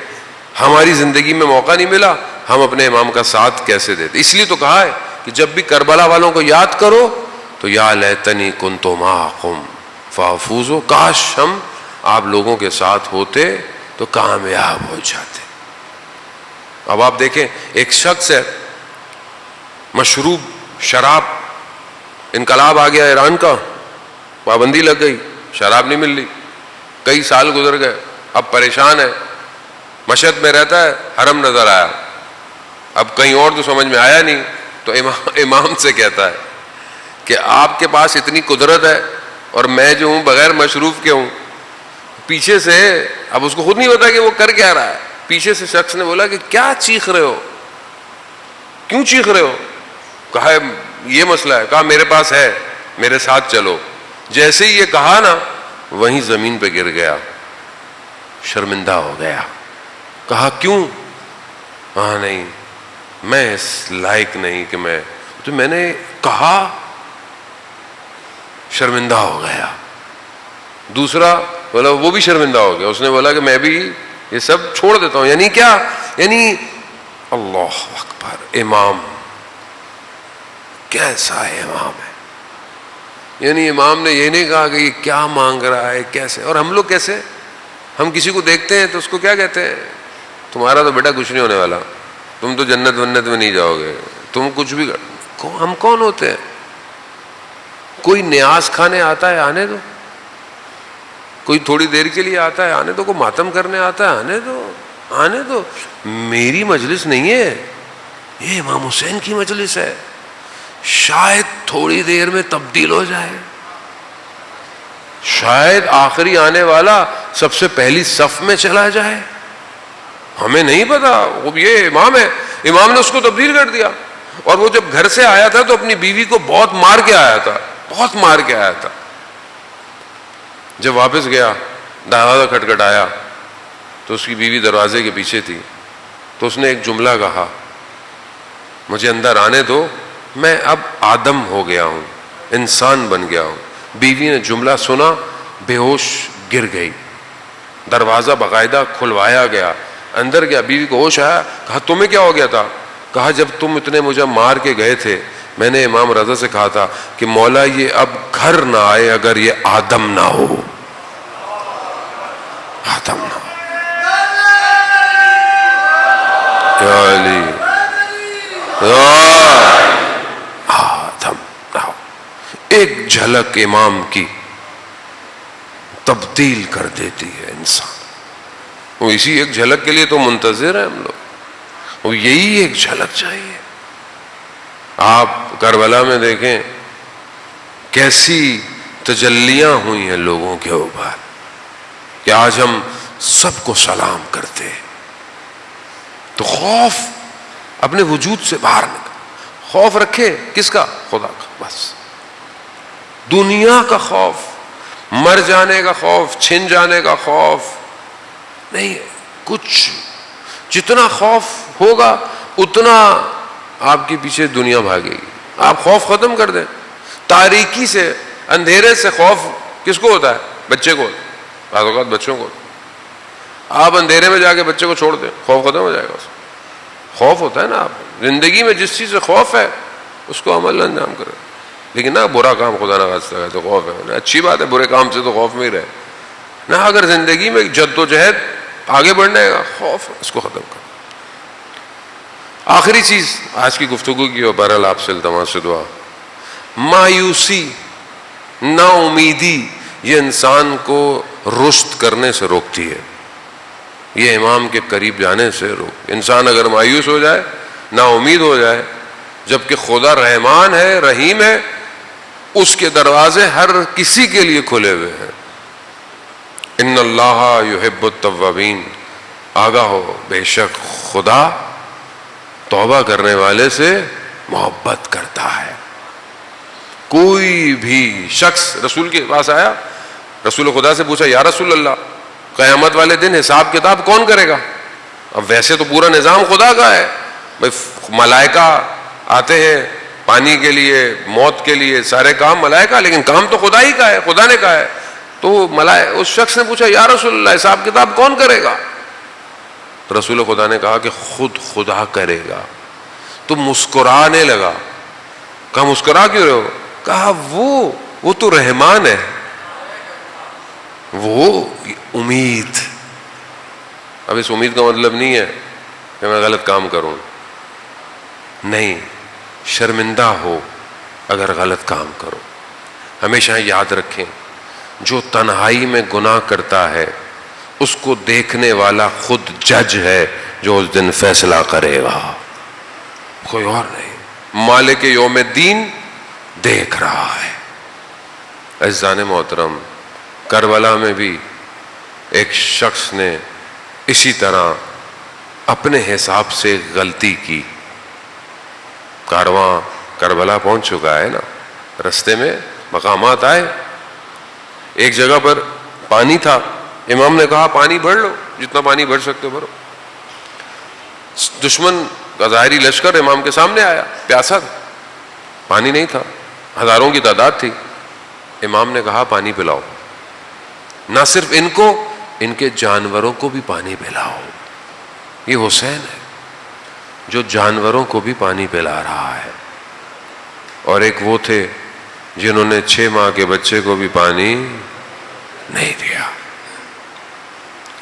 ہماری زندگی میں موقع نہیں ملا ہم اپنے امام کا ساتھ کیسے دیتے. اس لیے تو کہا ہے کہ جب بھی کربلا والوں کو یاد کرو تو یا لیتنی کنت معکم فافوز، کاش ہم آپ لوگوں کے ساتھ ہوتے تو کامیاب ہو جاتے. اب آپ دیکھیں ایک شخص ہے مشروب شراب، انقلاب آ گیا ایران کا، پابندی لگ گئی، شراب نہیں مل رہی، کئی سال گزر گئے، اب پریشان ہے، مشہد میں رہتا ہے، حرم نظر آیا، اب کہیں اور تو سمجھ میں آیا نہیں، تو امام سے کہتا ہے کہ آپ کے پاس اتنی قدرت ہے اور میں جو ہوں بغیر مشروب کے ہوں. پیچھے سے اب اس کو خود نہیں پتا کہ وہ کر کیا رہا ہے. پیچھے سے شخص نے بولا کہ کیا چیخ رہے ہو، کیوں چیخ رہے ہو؟ کہا یہ مسئلہ ہے. کہا میرے پاس ہے، میرے ساتھ چلو. جیسے ہی یہ کہا نا وہیں زمین پہ گر گیا، شرمندہ ہو گیا. کہا کیوں؟ ہاں نہیں میں اس لائق نہیں کہ میں نے کہا، شرمندہ ہو گیا. دوسرا بولا وہ بھی شرمندہ ہو گیا، اس نے بولا کہ میں بھی یہ سب چھوڑ دیتا ہوں. یعنی کیا؟ یعنی اللہ اکبر، امام کیسا ہے امام ہے. یعنی امام نے یہ نہیں کہا کہ یہ کیا مانگ رہا ہے کیسے. اور ہم لوگ کیسے، ہم کسی کو دیکھتے ہیں تو اس کو کیا کہتے ہیں؟ تمہارا تو بیٹا کچھ نہیں ہونے والا، تم تو جنت ونت میں نہیں جاؤ گے، تم کچھ بھی ہم کون ہوتے ہیں؟ کوئی نیاز کھانے آتا ہے آنے دو، کوئی تھوڑی دیر کے لیے آتا ہے آنے دو، کوئی ماتم کرنے آتا ہے آنے دو. میری مجلس نہیں ہے، یہ امام حسین کی مجلس ہے. شاید تھوڑی دیر میں تبدیل ہو جائے، شاید آخری آنے والا سب سے پہلی صف میں چلا جائے، ہمیں نہیں پتا. وہ یہ امام ہے، امام نے اس کو تبدیل کر دیا. اور وہ جب گھر سے آیا تھا تو اپنی بیوی کو بہت مار کے آیا تھا، بہت مار کے آیا تھا. جب واپس گیا دروازہ کھٹکھٹایا تو اس کی بیوی دروازے کے پیچھے تھی. تو اس نے ایک جملہ کہا، مجھے اندر آنے دو، میں اب آدم ہو گیا ہوں، انسان بن گیا ہوں. بیوی نے جملہ سنا، بے ہوش گر گئی. دروازہ باقاعدہ کھلوایا گیا، اندر گیا، بیوی کو ہوش آیا. کہا تمہیں کیا ہو گیا تھا؟ کہا جب تم اتنے مجھے مار کے گئے تھے میں نے امام رضا سے کہا تھا کہ مولا یہ اب گھر نہ آئے اگر یہ آدم نہ ہو، آدم نہ ہو. یا علی آدم نہ ہو. جھلک امام کی تبدیل کر دیتی ہے انسان. وہ اسی ایک جھلک کے لیے تو منتظر ہیں ہم لوگ. وہ یہی ایک جھلک چاہیے. آپ کربلا میں دیکھیں کیسی تجلیاں ہوئی ہیں لوگوں کے اوپر کہ آج ہم سب کو سلام کرتے ہیں. تو خوف اپنے وجود سے باہر نکل. خوف رکھے کس کا؟ خدا کا. بس دنیا کا خوف، مر جانے کا خوف، چھن جانے کا خوف نہیں ہے کچھ. جتنا خوف ہوگا اتنا آپ کے پیچھے دنیا بھاگے گی. آپ خوف ختم کر دیں. تاریکی سے، اندھیرے سے خوف کس کو ہوتا ہے؟ بچے کو ہوتا ہے. بعض اوقات بچوں کو ہوتا ہے. آپ اندھیرے میں جا کے بچے کو چھوڑ دیں، خوف ختم ہو جائے گا. خوف ہوتا ہے نا. آپ زندگی میں جس چیز سے خوف ہے اس کو عمل انجام کریں. لیکن نہ برا کام خدا نہ خاصہ ہے تو خوف ہے. اچھی بات ہے، برے کام سے تو خوف میں ہی رہے نہ. اگر زندگی میں جد و جہد آگے بڑھنے کا خوف ہے اس کو ختم کر. آخری چیز آج کی گفتگو کی اور بہرحال آپ سے التماس سے دعا، مایوسی، نا امیدی، یہ انسان کو رشد کرنے سے روکتی ہے. یہ امام کے قریب جانے سے روک. انسان اگر مایوس ہو جائے، نا امید ہو جائے، جبکہ خدا رحمان ہے، رحیم ہے، اس کے دروازے ہر کسی کے لیے کھلے ہوئے ہیں. ان اللہ یحب التوابین، آگاہ ہو بے شک خدا توبہ کرنے والے سے محبت کرتا ہے. کوئی بھی شخص رسول کے پاس آیا، رسول خدا سے پوچھا یا رسول اللہ قیامت والے دن حساب کتاب کون کرے گا؟ اب ویسے تو پورا نظام خدا کا ہے بھائی، ملائکہ آتے ہیں پانی کے لیے، موت کے لیے، سارے کام ملائکہ، لیکن کام تو خدا ہی کا ہے، خدا نے کہا ہے. تو اس شخص نے پوچھا یا رسول اللہ حساب کتاب کون کرے گا؟ رسول خدا نے کہا کہ خود خدا کرے گا. تو مسکرانے لگا. کہا مسکرا کیوں رہے ہو؟ کہا وہ تو رحمان ہے. وہ امید. اب اس امید کا مطلب نہیں ہے کہ میں غلط کام کروں، نہیں، شرمندہ ہو اگر غلط کام کرو. ہمیشہ یاد رکھیں جو تنہائی میں گناہ کرتا ہے اس کو دیکھنے والا خود جج ہے جو اس دن فیصلہ کرے گا، کوئی اور نہیں. مالک یوم الدین دیکھ رہا ہے. عزیزان محترم، کربلا میں بھی ایک شخص نے اسی طرح اپنے حساب سے غلطی کی. کارواں کربلا پہنچ چکا ہے نا. رستے میں مقامات آئے. ایک جگہ پر پانی تھا. امام نے کہا پانی بھر لو، جتنا پانی بھر سکتے ہو بھرو. دشمن کا ظاہری لشکر امام کے سامنے آیا، پیاسا تھا، پانی نہیں تھا، ہزاروں کی تعداد تھی. امام نے کہا پانی پلاؤ. نہ صرف ان کو، ان کے جانوروں کو بھی پانی پلاؤ. یہ حسین ہے جو جانوروں کو بھی پانی پلا رہا ہے. اور ایک وہ تھے جنہوں نے 6 ماہ کے بچے کو بھی پانی نہیں دیا.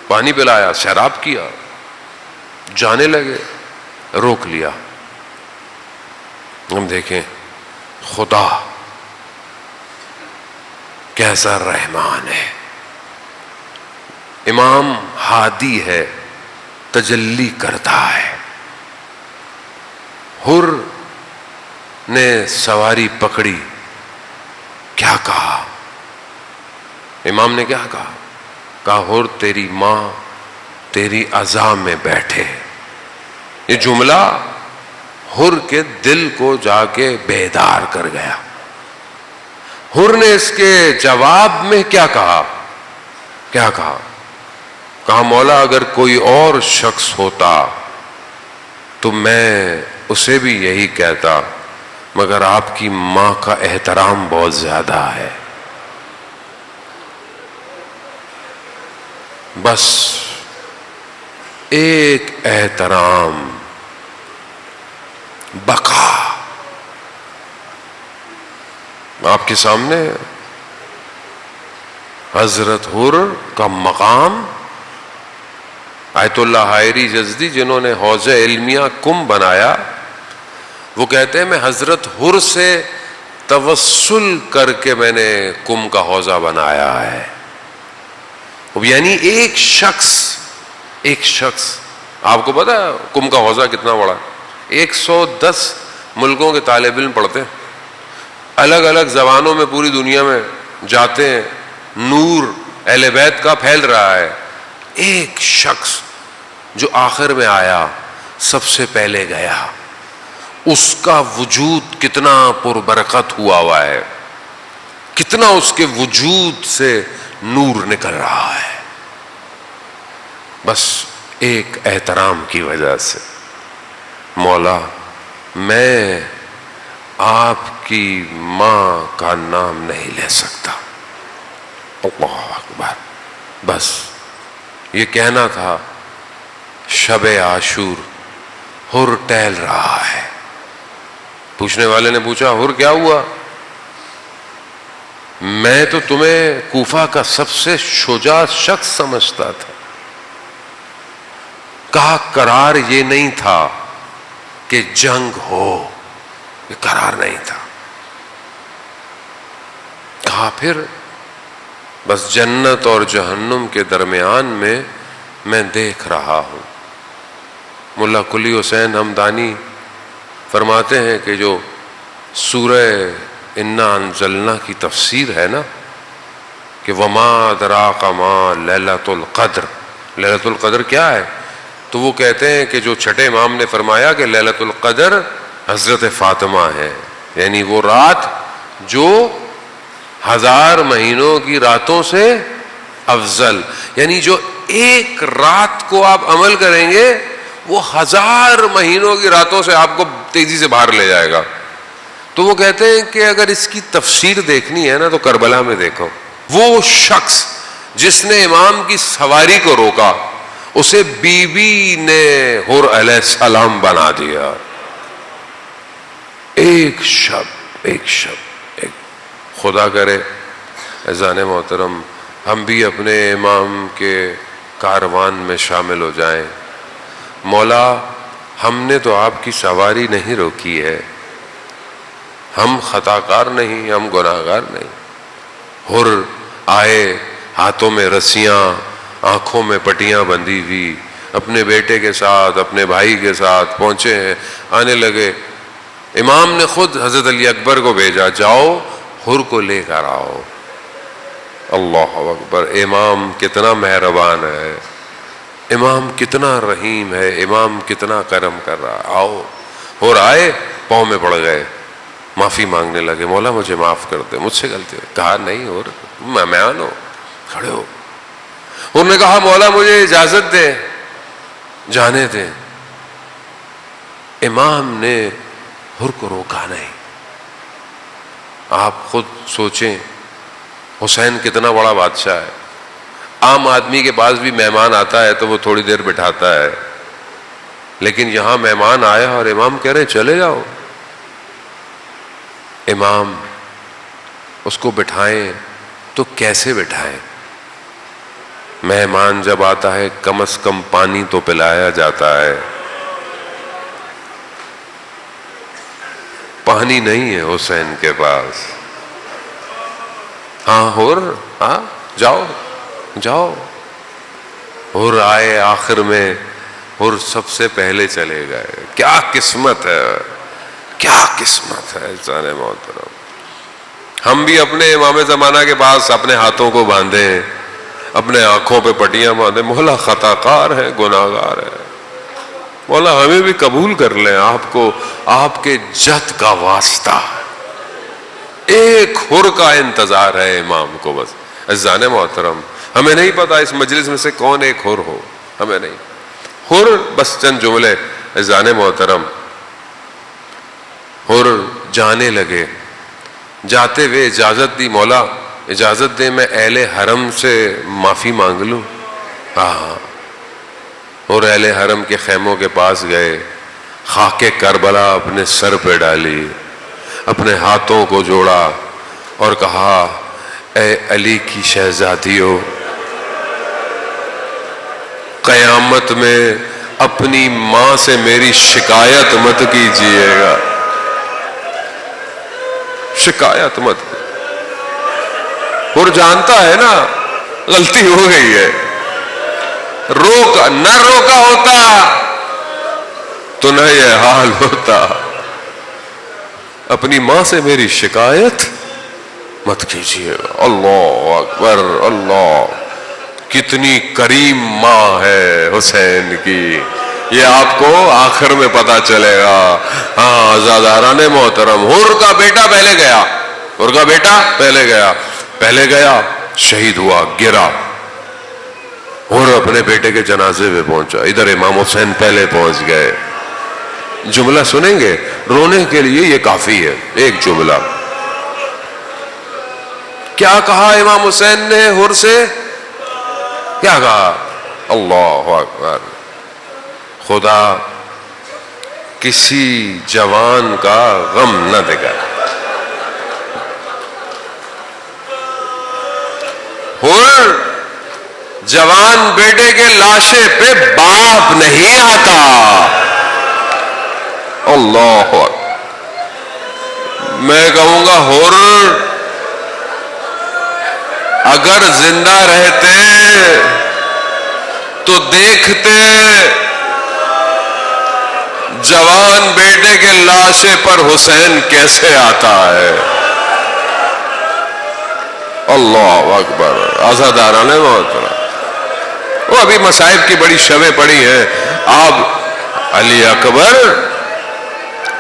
پانی پلایا، سیراب کیا، جانے لگے، روک لیا. ہم دیکھیں خدا کیسا رحمان ہے. امام ہادی ہے، تجلی کرتا ہے. حر نے سواری پکڑی، کیا کہا؟ امام نے کیا کہا؟ کہا حر تیری ماں تیری عزا میں بیٹھے. یہ جملہ حر کے دل کو جا کے بیدار کر گیا. حر نے اس کے جواب میں کیا کہا؟ کیا کہا؟ کہا مولا اگر کوئی اور شخص ہوتا تو میں اسے بھی یہی کہتا، مگر آپ کی ماں کا احترام بہت زیادہ ہے. بس ایک احترام، بقا. آپ کے سامنے حضرت حر کا مقام. آیت اللہ حائری جزدی جنہوں نے حوض علمیہ کم بنایا، وہ کہتے ہیں میں حضرت حر سے توسل کر کے میں نے کم کا حوضہ بنایا ہے. یعنی ایک شخص آپ کو پتا ہے کم کا حوضہ کتنا بڑا؟ 110 ملکوں کے طالب علم پڑھتے ہیں, الگ الگ زبانوں میں پوری دنیا میں جاتے ہیں, نور اہل بیت کا پھیل رہا ہے. ایک شخص جو آخر میں آیا, سب سے پہلے گیا, اس کا وجود کتنا پربرکت ہوا ہے, کتنا اس کے وجود سے نور نکل رہا ہے, بس ایک احترام کی وجہ سے. مولا میں آپ کی ماں کا نام نہیں لے سکتا. اللہ اکبر. بس یہ کہنا تھا شب عاشور حر ٹہل رہا ہے. پوچھنے والے نے پوچھا حر کیا ہوا؟ میں تو تمہیں کوفہ کا سب سے شجاع شخص سمجھتا تھا. کہا قرار یہ نہیں تھا کہ جنگ ہو, یہ قرار نہیں تھا. کہا پھر بس جنت اور جہنم کے درمیان میں دیکھ رہا ہوں. ملا کلی حسین ہمدانی فرماتے ہیں کہ جو سورہ انا انزلنا کی تفسیر ہے نا, کہ وما ادراک ما لیلۃ القدر, لیلۃ القدر کیا ہے؟ تو وہ کہتے ہیں کہ جو چھٹے امام نے فرمایا کہ لیلۃ القدر حضرت فاطمہ ہے, یعنی وہ رات جو 1000 مہینوں کی راتوں سے افضل, یعنی جو ایک رات کو آپ عمل کریں گے وہ 1000 مہینوں کی راتوں سے آپ کو تیزی سے باہر لے جائے گا. تو وہ کہتے ہیں کہ اگر اس کی تفسیر دیکھنی ہے نا تو کربلا میں دیکھو. وہ شخص جس نے امام کی سواری کو روکا اسے بی بی نے حر علیہ السلام بنا دیا. ایک شب خدا کرے اذان محترم ہم بھی اپنے امام کے کاروان میں شامل ہو جائیں. مولا ہم نے تو آپ کی سواری نہیں روکی ہے, ہم خطا کار نہیں, ہم گناہ گار نہیں. حر آئے, ہاتھوں میں رسیاں, آنکھوں میں پٹیاں بندھی ہوئی, اپنے بیٹے کے ساتھ اپنے بھائی کے ساتھ پہنچے ہیں, آنے لگے. امام نے خود حضرت علی اکبر کو بھیجا, جاؤ حر کو لے کر آؤ. اللہ اکبر. امام کتنا مہربان ہے, امام کتنا رحیم ہے, امام کتنا کرم کر رہا ہے. آؤ. حر آئے, پاؤں میں پڑ گئے, معافی مانگنے لگے, مولا مجھے معاف کر دے, مجھ سے غلطی ہوئی. کہا نہیں حر مہمان ہو, کھڑے ہو. انہوں نے کہا مولا مجھے اجازت دے, جانے دیں. امام نے حر کو روکا نہیں. آپ خود سوچیں حسین کتنا بڑا بادشاہ ہے. عام آدمی کے پاس بھی مہمان آتا ہے تو وہ تھوڑی دیر بٹھاتا ہے, لیکن یہاں مہمان آیا اور امام کہہ رہے چلے جاؤ. امام اس کو بٹھائیں تو کیسے بٹھائیں؟ مہمان جب آتا ہے کم از کم پانی تو پلایا جاتا ہے. پانی نہیں ہے حسین کے پاس. ہاں حر, ہاں جاؤ جاؤ. حر آئے, آخر میں حر سب سے پہلے چلے گئے. کیا قسمت ہے, کیا قسمت ہے انسان محترم. ہم بھی اپنے امام زمانہ کے پاس اپنے ہاتھوں کو باندھیں, اپنے آنکھوں پہ پٹیاں باندھیں. مولا خطا کار ہے, گناہ گار ہے, مولا ہمیں بھی قبول کر لیں. آپ کو آپ کے جد کا واسطہ, ایک حر کا انتظار ہے امام کو بس. عزیزان محترم ہمیں نہیں پتا اس مجلس میں سے کون ایک حر ہو, ہمیں نہیں. حر بس چند جملے. عزیزان محترم حر جانے لگے, جاتے ہوئے اجازت دی, مولا اجازت دے میں اہل حرم سے معافی مانگ لوں. ہاں. اور اہل حرم کے خیموں کے پاس گئے, خاک کربلا اپنے سر پہ ڈالی, اپنے ہاتھوں کو جوڑا اور کہا اے علی کی شہزادیو, قیامت میں اپنی ماں سے میری شکایت مت کیجیے گا. شکایت مت کر. اور جانتا ہے نا غلطی ہو گئی ہے, نہ روکا ہوتا تو نہ یہ حال ہوتا. اپنی ماں سے میری شکایت مت کیجیے. اللہ اکبر, اللہ, کتنی کریم ماں ہے حسین کی, یہ آپ کو آخر میں پتا چلے گا. ہاں عزاداران محترم, حر کا بیٹا پہلے گیا, حر کا بیٹا پہلے گیا, شہید ہوا, گرا, اور اپنے بیٹے کے جنازے میں پہنچا. ادھر امام حسین پہلے پہنچ گئے. جملہ سنیں گے, رونے کے لیے یہ کافی ہے. ایک جملہ کیا کہا امام حسین نے حر سے, کیا کہا؟ اللہ اکبر, خدا کسی جوان کا غم نہ دے گا. حر جوان بیٹے کے لاشے پہ باپ نہیں آتا. اللہ, میں کہوں گا حر اگر زندہ رہتے تو دیکھتے جوان بیٹے کے لاشے پر حسین کیسے آتا ہے. اللہ اکبر. عزاداران محترم, وہ ابھی مصائب کی بڑی شبیں پڑی ہیں. آپ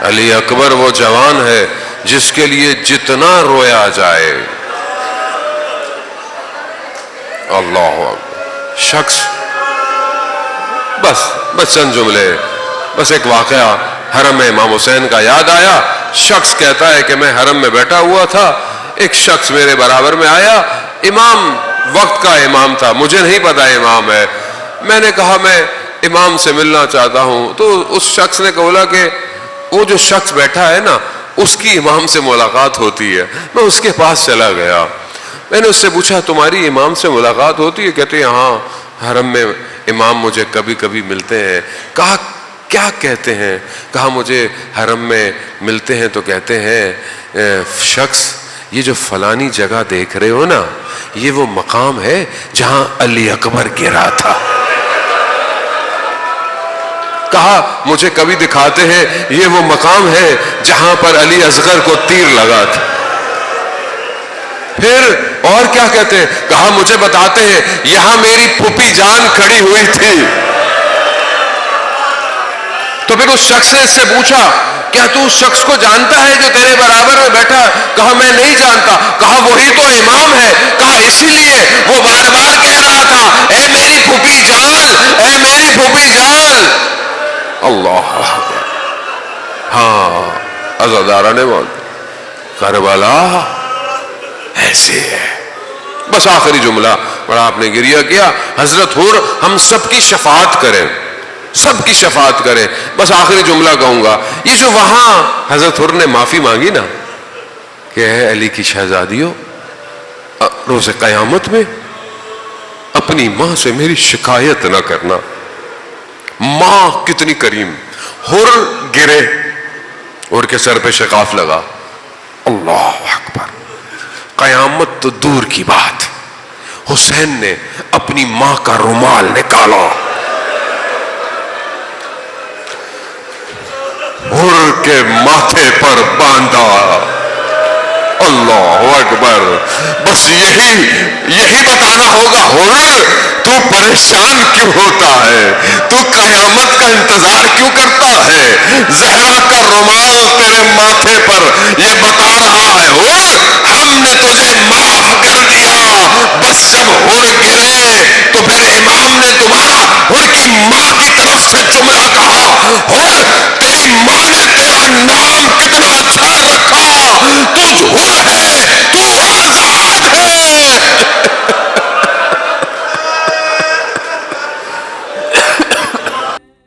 علی اکبر وہ جوان ہے جس کے لیے جتنا رویا جائے. اللہ اکبر. شخص, بس چند جملے, بس ایک واقعہ حرم میں امام حسین کا یاد آیا. شخص کہتا ہے کہ میں حرم میں بیٹھا ہوا تھا, ایک شخص میرے برابر میں آیا, امام وقت کا امام تھا, مجھے نہیں پتا امام ہے. میں نے کہا میں امام سے ملنا چاہتا ہوں. تو اس شخص نے کہا کہ وہ جو شخص بیٹھا ہے نا اس کی امام سے ملاقات ہوتی ہے. میں اس کے پاس چلا گیا, میں نے اس سے پوچھا تمہاری امام سے ملاقات ہوتی ہے؟ کہتے ہیں ہاں, حرم میں امام مجھے کبھی کبھی ملتے ہیں. کہا کیا کہتے ہیں؟ کہا مجھے حرم میں ملتے ہیں تو کہتے ہیں شخص یہ جو فلانی جگہ دیکھ رہے ہو نا, یہ وہ مقام ہے جہاں علی اکبر گرا تھا. کہا مجھے کبھی دکھاتے ہیں یہ وہ مقام ہے جہاں پر علی اصغر کو تیر لگا تھا. پھر اور کیا کہتے ہیں؟ کہا مجھے بتاتے ہیں یہاں میری پھوپھی جان کھڑی ہوئی تھی. تو پھر اس شخص نے اس سے پوچھا کیا تو اس شخص کو جانتا ہے جو تیرے برابر میں بیٹھا؟ کہا میں نہیں جانتا. کہا وہی تو امام ہے. کہا اسی لیے وہ بار بار کہہ رہا تھا اے میری پھوپھی جان, اے میری پھوپھی جان. اللہ, ہاں عزاداران کربلا ایسے ہے. بس آخری جملہ, بڑا آپ نے گریہ کیا. حضرت حر ہم سب کی شفاعت کریں, سب کی شفاعت کریں. بس آخری جملہ کہوں گا, یہ جو وہاں حضرت حر نے معافی مانگی نا کہ اے علی کی شہزادیوں, روز قیامت میں اپنی ماں سے میری شکایت نہ کرنا. ماں کتنی کریم. حر گرے, حر کے سر پہ شقاف لگا. اللہ اکبر. قیامت تو دور کی بات, حسین نے اپنی ماں کا رومال نکالا, حر کے ماتھے پر باندھا. اللہ اکبر. بس یہی بتانا ہوگا حر تو پریشان کیوں ہوتا ہے, تو قیامت کا انتظار کیوں کرتا ہے,